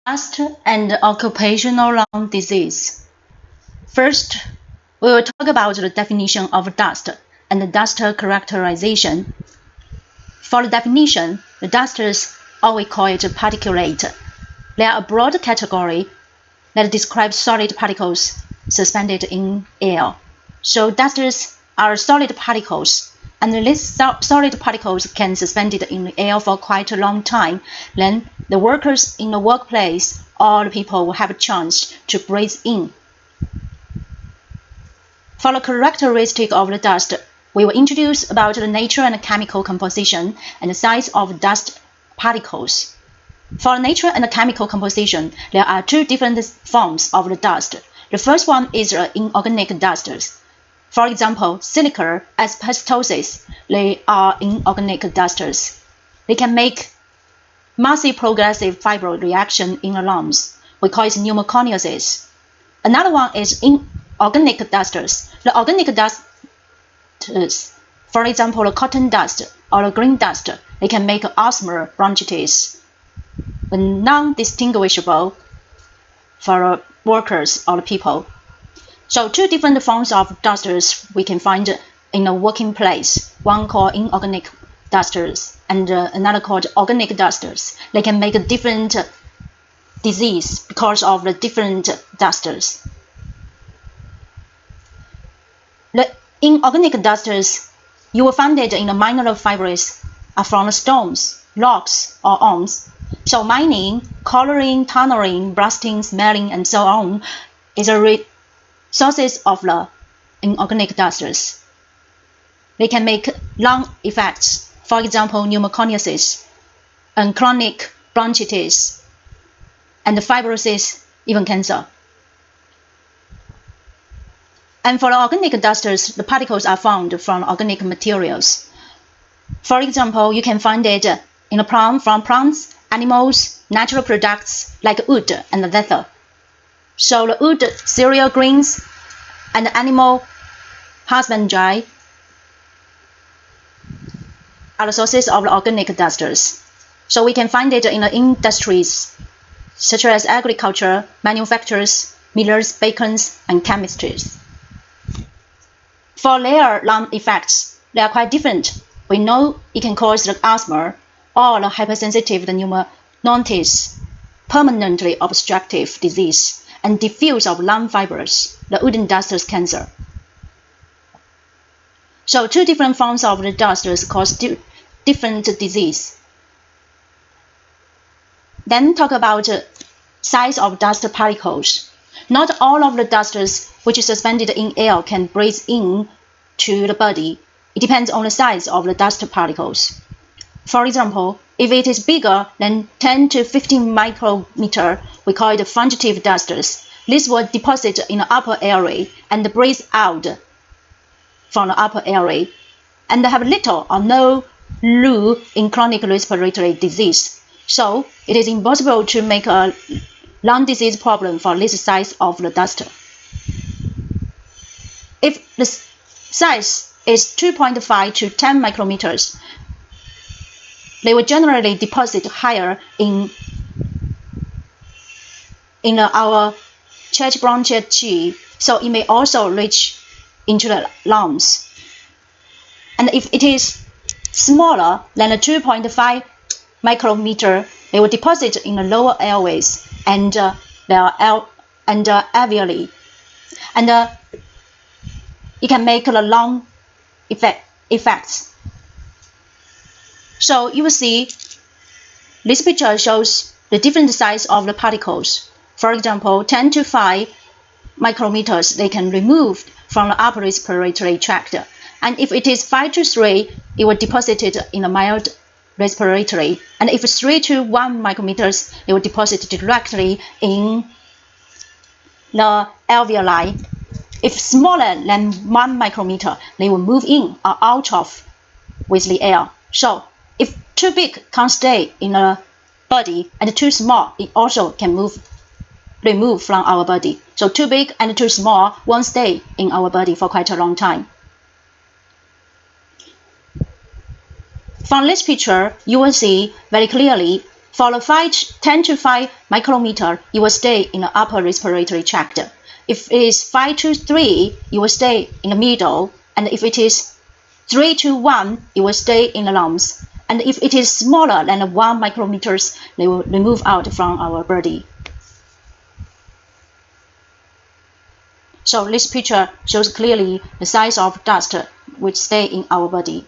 Dust and occupational lung disease. First, we will talk about the definition of dust and the dust characterization. For the definition, the dust is, or we call it particulate. They are a broad category that describes solid particles suspended in air. So dusters are solid particles, and these solid particles can suspended in the air for quite a long time. Then the workers in the workplace or the people will have a chance to breathe in. For the characteristic of the dust, we will introduce about the nature and chemical composition and the size of dust particles. For nature and chemical composition, there are two different forms of the dust. The first one is inorganic dusters. For example, silica, asbestosis, they are inorganic dusters. They can make massive progressive fibro reaction in the lungs. We call it pneumoconiosis. Another one is inorganic dusters. The organic dusters, for example, the cotton dust or the green dust, they can make asthma, bronchitis, non-distinguishable for workers or people. So two different forms of dusters we can find in a working place. One called inorganic dusters and another called organic dusters. They can make a different disease because of the different dusters. The inorganic dusters, you will find it in the mineral fibers are from the stones, rocks, or arms. So mining, coloring, tunneling, blasting, smelling, and so on is a sources of the inorganic dusters. They can make lung effects, for example, pneumoconiosis, and chronic bronchitis, and fibrosis, even cancer. And for the organic dusters, the particles are found from organic materials. For example, you can find it in a plant from plants, animals, natural products like wood and leather. So the wood, cereal grains, and animal husbandry are the sources of the organic dusters. So we can find it in the industries such as agriculture, manufacturers, millers, bakers, and chemistries. For their lung effects, they are quite different. We know it can cause the asthma or the hypersensitive pneumonitis, permanently obstructive disease, and diffuse of lung fibers, the wooden dusters cancer. So two different forms of the dusters cause different disease. Then talk about size of dust particles. Not all of the dusters which is suspended in air can breathe in to the body. It depends on the size of the dust particles. For example, if it is bigger than 10 to 15 micrometer, we call it fugitive dusters. This will deposit in the upper airway and breathe out from the upper airway, and have little or no role in chronic respiratory disease. So it is impossible to make a lung disease problem for this size of the dust. If the size is 2.5 to 10 micrometers, they will generally deposit higher in our chest bronchi, so it may also reach into the lungs. And if it is smaller than the 2.5 micrometer, they will deposit in the lower airways and alveoli, and it can make the lung effects. So you will see this picture shows the different size of the particles. For example, 10 to 5 micrometers they can remove from the upper respiratory tract, and if it is 5 to 3, it will deposit it in the mild respiratory, and if 3 to 1 micrometers, it will deposit directly in the alveoli. If smaller than 1 micrometer, they will move in or out of with the air. So if too big, can't stay in the body, and too small, it also can remove from our body. So too big and too small won't stay in our body for quite a long time. From this picture, you will see very clearly For the 10 to 5 micrometer, it will stay in the upper respiratory tract. If it is 5 to 3, it will stay in the middle, and if it is 3 to 1, it will stay in the lungs. And if it is smaller than 1 micrometers, they will remove out from our body. So this picture shows clearly the size of dust which stay in our body.